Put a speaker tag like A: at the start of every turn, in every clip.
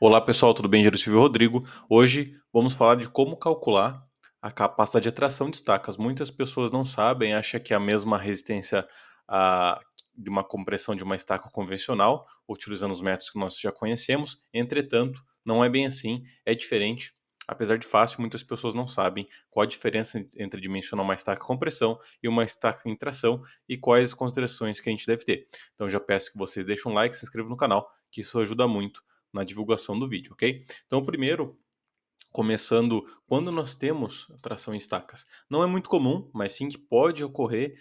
A: Olá pessoal, tudo bem? Gero Silvio Rodrigo. Hoje vamos falar de como calcular a capacidade de atração de estacas. Muitas pessoas não sabem, acham que é a mesma resistência de uma compressão de uma estaca convencional, utilizando os métodos que nós já conhecemos. Entretanto, não é bem assim, é diferente. Apesar de fácil, muitas pessoas não sabem qual a diferença entre dimensionar uma estaca compressão e uma estaca em tração e quais as considerações que a gente deve ter. Então já peço que vocês deixem um like, se inscrevam no canal, que isso ajuda muito na divulgação do vídeo, ok? Então, primeiro, começando, quando nós temos tração em estacas, não é muito comum, mas sim que pode ocorrer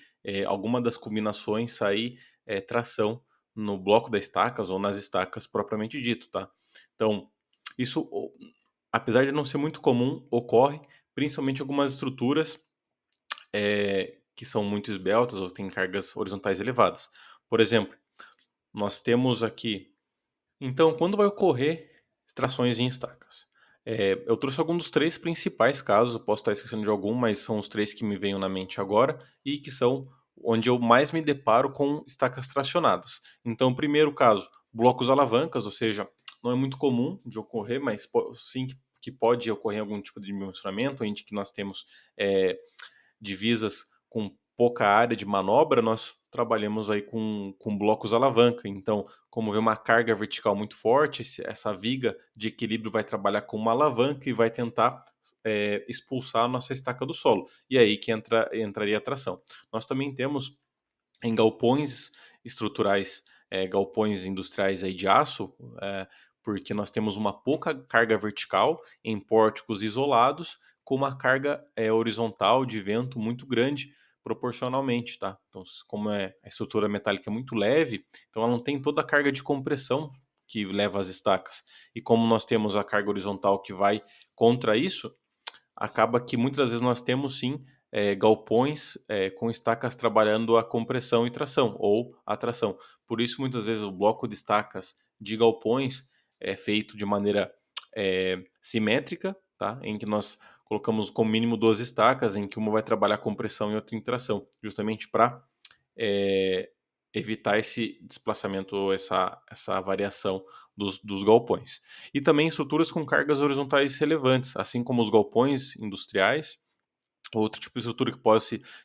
A: alguma das combinações sair tração no bloco das estacas ou nas estacas propriamente dito, tá? Então, isso, apesar de não ser muito comum, ocorre principalmente em algumas estruturas que são muito esbeltas ou têm cargas horizontais elevadas. Por exemplo, nós temos aqui então, quando vai ocorrer trações em estacas? Eu trouxe alguns dos três principais casos, eu posso estar esquecendo de algum, mas são os três que me venham na mente agora e que são onde eu mais me deparo com estacas tracionadas. Então, primeiro caso, blocos alavancas, ou seja, não é muito comum de ocorrer, mas sim que pode ocorrer algum tipo de dimensionamento, onde que nós temos eh, divisas com pouca área de manobra, nós trabalhamos aí com blocos alavanca. Então, como vê uma carga vertical muito forte, essa viga de equilíbrio vai trabalhar com uma alavanca e vai tentar expulsar a nossa estaca do solo. E aí que entraria a tração. Nós também temos em galpões estruturais, galpões industriais aí de aço, porque nós temos uma pouca carga vertical em pórticos isolados, com uma carga horizontal de vento muito grande proporcionalmente, tá? Então, como a estrutura metálica é muito leve, então ela não tem toda a carga de compressão que leva as estacas. E como nós temos a carga horizontal que vai contra isso, acaba que muitas vezes nós temos sim galpões com estacas trabalhando a compressão e tração, ou a tração. Por isso, muitas vezes, o bloco de estacas de galpões é feito de maneira simétrica, tá? Em que nós colocamos como mínimo duas estacas, em que uma vai trabalhar compressão e outra em tração, justamente para é, evitar esse desplaçamento ou essa variação dos galpões. E também estruturas com cargas horizontais relevantes, assim como os galpões industriais, outro tipo de estrutura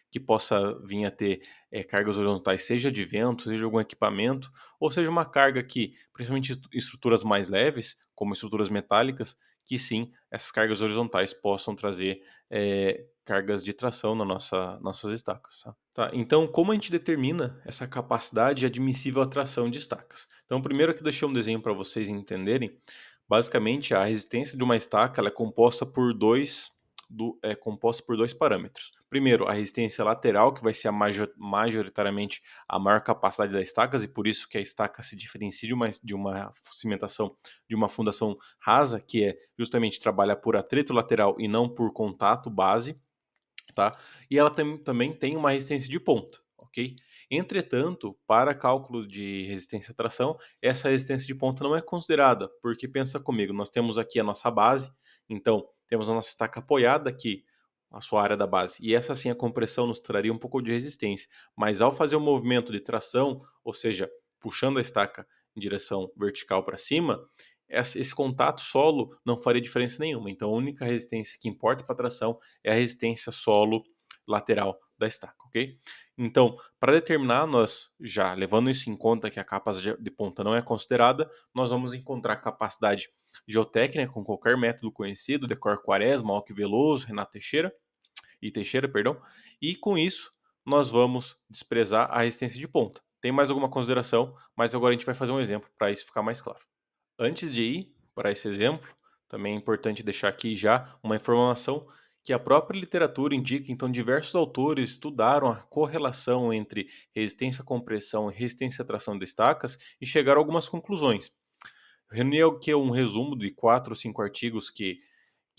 A: que possa vir a ter cargas horizontais, seja de vento, seja algum equipamento, ou seja uma carga que, principalmente estruturas mais leves, como estruturas metálicas, que sim, essas cargas horizontais possam trazer cargas de tração na nossas estacas. Tá? Então, como a gente determina essa capacidade admissível à tração de estacas? Então, primeiro aqui deixei um desenho para vocês entenderem. Basicamente, a resistência de uma estaca ela é composta por dois parâmetros. Primeiro, a resistência lateral, que vai ser majoritariamente a maior capacidade das estacas, e por isso que a estaca se diferencia de uma cimentação, de uma fundação rasa, que é justamente trabalhar por atrito lateral e não por contato base, tá? E ela também tem uma resistência de ponta, ok? Entretanto, para cálculo de resistência à tração, essa resistência de ponta não é considerada, porque pensa comigo, nós temos aqui a nossa base, então temos a nossa estaca apoiada aqui, a sua área da base, e essa sim a compressão nos traria um pouco de resistência, mas ao fazer o movimento de tração, ou seja, puxando a estaca em direção vertical para cima, esse contato solo não faria diferença nenhuma. Então a única resistência que importa para tração é a resistência solo lateral da estaca, ok? Então, para determinar, nós já levando isso em conta que a capacidade de ponta não é considerada, nós vamos encontrar capacidade geotécnica com qualquer método conhecido, Decor Quaresma, Alck Veloso, Renato Teixeira, perdão, e com isso nós vamos desprezar a resistência de ponta. Tem mais alguma consideração, mas agora a gente vai fazer um exemplo para isso ficar mais claro. Antes de ir para esse exemplo, também é importante deixar aqui já uma informação que a própria literatura indica, então diversos autores estudaram a correlação entre resistência à compressão e resistência à tração de estacas e chegaram a algumas conclusões. Reuni aqui um resumo de 4 ou 5 artigos que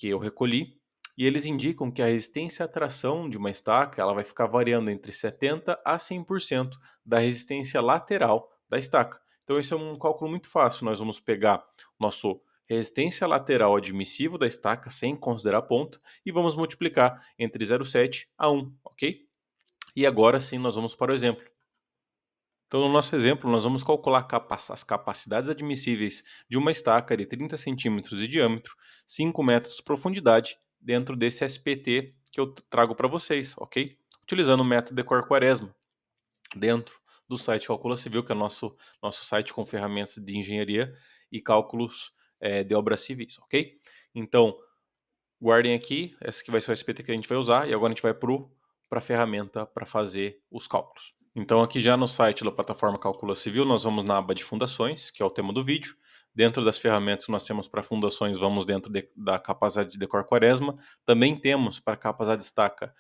A: eu recolhi, e eles indicam que a resistência à tração de uma estaca ela vai ficar variando entre 70% a 100% da resistência lateral da estaca. Então, esse é um cálculo muito fácil. Nós vamos pegar nosso resistência lateral admissível da estaca, sem considerar a ponta, e vamos multiplicar entre 0,7 a 1, ok? E agora sim, nós vamos para o exemplo. Então, no nosso exemplo, nós vamos calcular as capacidades admissíveis de uma estaca de 30 centímetros de diâmetro, 5 metros de profundidade, dentro desse SPT que eu trago para vocês, ok? Utilizando o método Decor Quaresma, dentro do site Calcula Civil, que é o nosso site com ferramentas de engenharia e cálculos de obras civis, ok? Então, guardem aqui, essa que vai ser o SPT que a gente vai usar, e agora a gente vai para a ferramenta para fazer os cálculos. Então, aqui já no site da plataforma Calcula Civil, nós vamos na aba de fundações, que é o tema do vídeo. Dentro das ferramentas que nós temos para fundações, vamos dentro da capacidade de Decor Quaresma. Também temos para capacidade de estaca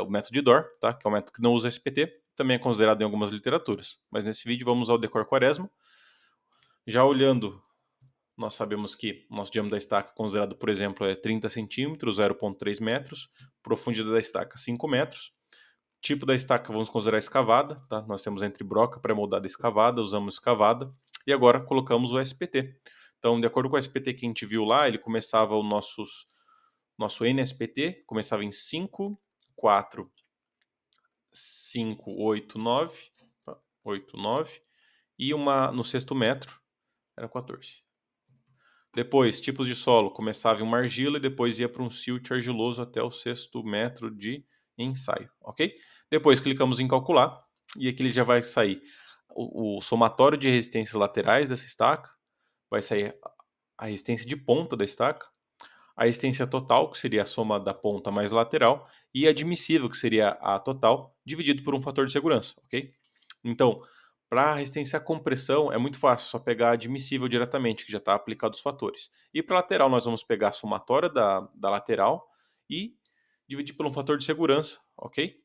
A: o método de DOR, tá? Que é o método que não usa SPT, também é considerado em algumas literaturas. Mas nesse vídeo vamos usar o Decor Quaresma. Já olhando, nós sabemos que o nosso diâmetro da estaca considerado, por exemplo, é 30 centímetros, 0,3 metros, profundidade da estaca 5 metros. Tipo da estaca vamos considerar escavada, tá? Nós temos entre broca, pré-moldada e escavada, usamos escavada. E agora colocamos o SPT. Então, de acordo com o SPT que a gente viu lá, ele começava nosso NSPT, começava em 5, 4, 5, 8, 9, tá? 8, 9, e no sexto metro era 14. Depois, tipos de solo, começava em uma argila e depois ia para um silt argiloso até o sexto metro de ensaio, ok? Depois clicamos em calcular e aqui ele já vai sair o somatório de resistências laterais dessa estaca, vai sair a resistência de ponta da estaca, a resistência total, que seria a soma da ponta mais lateral, e a admissível, que seria a total, dividido por um fator de segurança, ok? Então, para a resistência à compressão é muito fácil, só pegar a admissível diretamente, que já está aplicado os fatores. E para lateral, nós vamos pegar a somatória da lateral e dividir por um fator de segurança, ok?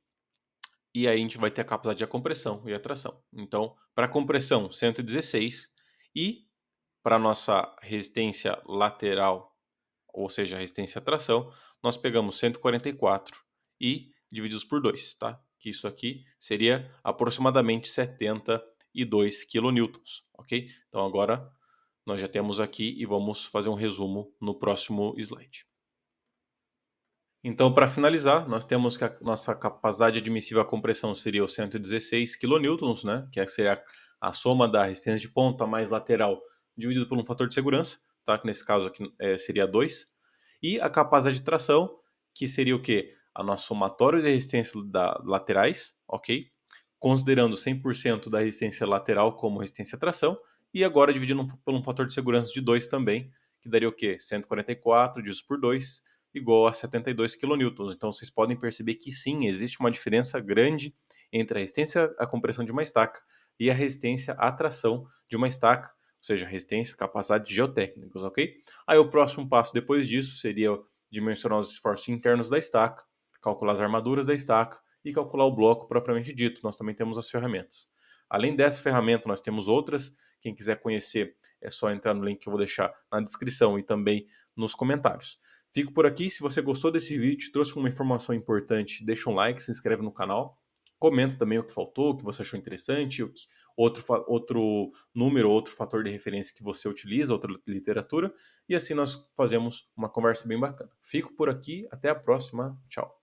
A: E aí a gente vai ter a capacidade de compressão e a tração. Então, para a compressão, 116, e para a nossa resistência lateral, ou seja, a resistência à tração, nós pegamos 144 e divididos por 2, tá? Que isso aqui seria aproximadamente 72 quilonewtons, ok? Então agora nós já temos aqui e vamos fazer um resumo no próximo slide. Então, para finalizar, nós temos que a nossa capacidade admissível à compressão seria o 116 quilonewtons, né? Que seria a soma da resistência de ponta mais lateral dividido por um fator de segurança, tá? Que nesse caso aqui seria 2. E a capacidade de tração, que seria o quê? A nossa somatória de resistência laterais, ok? Considerando 100% da resistência lateral como resistência à tração, e agora dividindo por um fator de segurança de 2 também, que daria o quê? 144 dividido por 2 igual a 72 kN. Então vocês podem perceber que sim, existe uma diferença grande entre a resistência à compressão de uma estaca e a resistência à tração de uma estaca, ou seja, resistência e capacidade geotécnicos, ok? Aí o próximo passo depois disso seria dimensionar os esforços internos da estaca, calcular as armaduras da estaca e calcular o bloco propriamente dito. Nós também temos as ferramentas. Além dessa ferramenta, nós temos outras. Quem quiser conhecer, é só entrar no link que eu vou deixar na descrição e também nos comentários. Fico por aqui. Se você gostou desse vídeo, trouxe uma informação importante, deixa um like, se inscreve no canal. Comenta também o que faltou, o que você achou interessante, outro número, outro fator de referência que você utiliza, outra literatura. E assim nós fazemos uma conversa bem bacana. Fico por aqui. Até a próxima. Tchau.